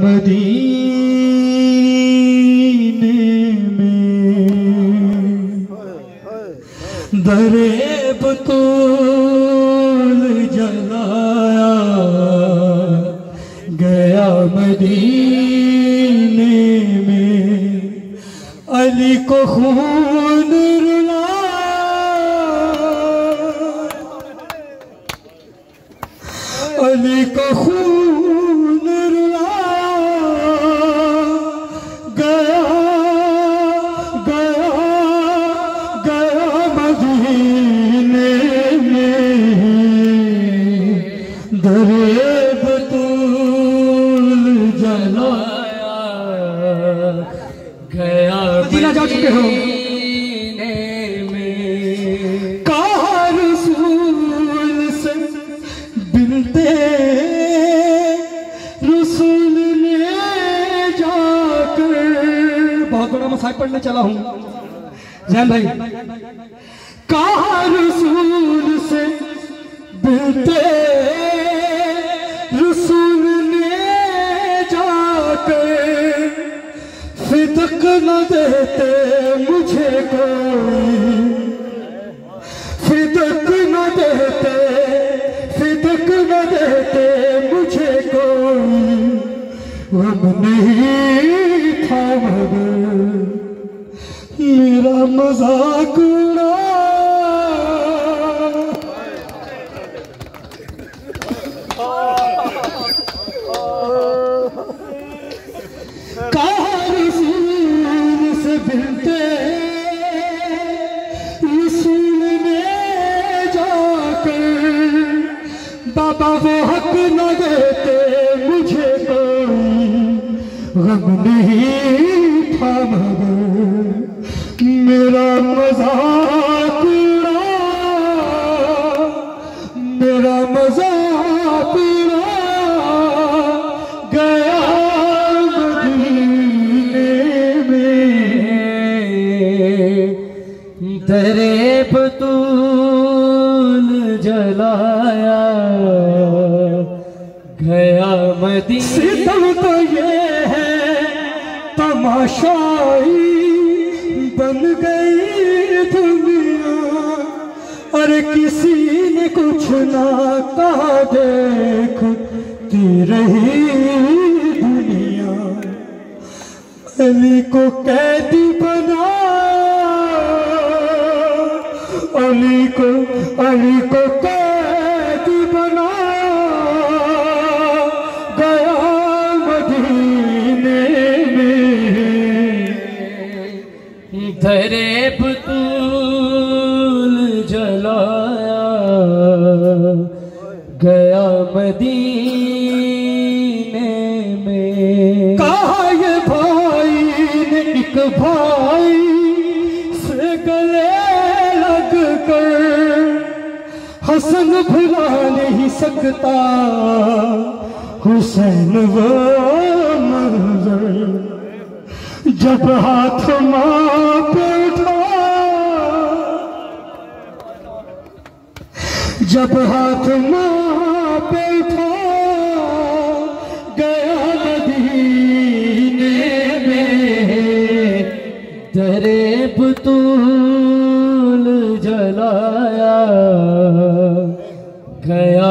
मदीने में दरे बतूल जलाया गया मदीने में अली को खून अली को खून गया गया गया मदीने में दरे बतूल जलाया गया मदीना जा चुके हो रसूल ने जाकर बहुत बड़ा मसाइब पढ़ने चला हूं जैन भाई कहा रसूल से बिलते रसूल ने जाकर फिदक न देते मुझे कोई फिदक न देते मुझे कोई गम नहीं था मगर मेरा मजाक उड़ा कहा रसूल से बिलते रसूल ने जाकर बाबा वो हक न देते मुझे कोई गम नहीं था मगर मेरा मजाक उड़ा मेरा मजाक उड़ा गया मदीने में दरे बतूल जलाया गया मदीने सितम तो ये है तमाशाई बन गई दुनिया अरे किसी ने कुछ ना कहा देखती रही दुनिया अली को कैदी बना अली को कैदी बना गया मदीने में दरे बतूल जलाया गया मदीने में कहा ये भाई ने एक भाई से गले लग कर हसन भुला नहीं सकता हुसैन वो मंजर जब हाथ मां पे उठा जब हाथ मां पे उठा गया मदीने में दरे बतूल जलाया गया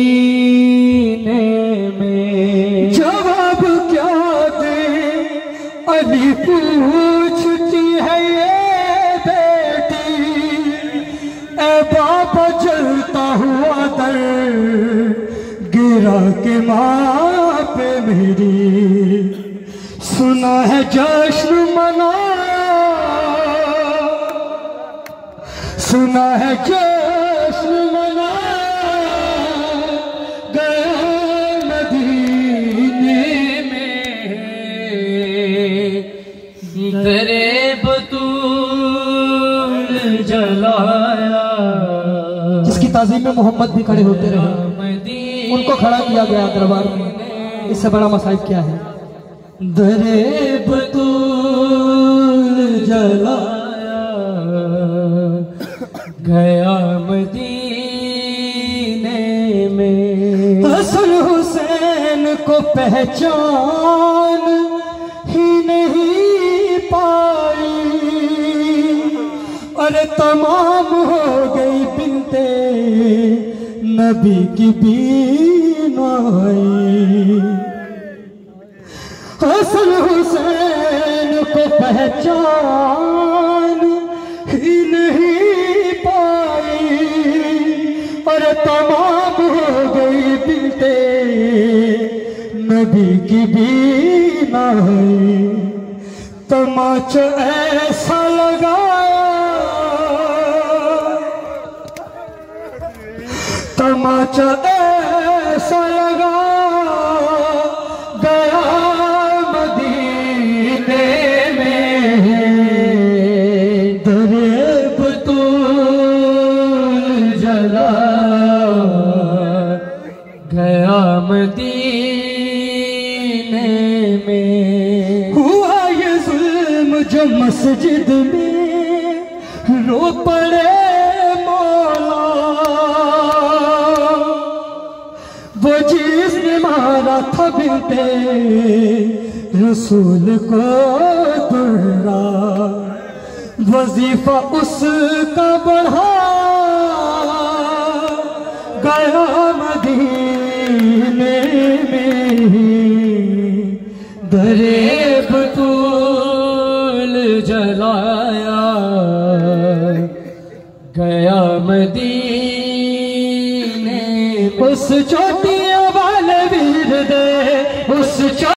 मदीने में जवाब क्या दे अली पूछती है ये बेटी ए बाबा जलता हुआ दर गिरा के माँ पे मेरी सुना है जश्न मना सुना है जश्न मना गया मदीने में दरे बतूल जलाया जिसकी ताज़ीम में मोहम्मद भी खड़े होते रहे उनको खड़ा किया गया दरबार में इससे बड़ा मसाइब क्या है दरे बतूल जलाया गया मदीने में हसन हुसैन को पहचान ही नहीं पाई, अरे तमाम हो गई बिनते नबी की बीनाई। हसन हुसैन को पहचान ही नहीं पाई, अरे तमाम हो गई बिनते नबी की बीनाई। तमाचा ऐसा लगाया, तमाचा ऐसा लगा गया मदीने में, दरे बतूल जला गया मदीने में। हुआ ये जुल्म जो मस्जिद में रो पड़े मौला, वो जिसने मारा था बिनते रसूल को दुर्रा, वजीफा उसका बढ़ा गया मदीने में, दरे बतूल जलाया गया मदीने। उस चोटी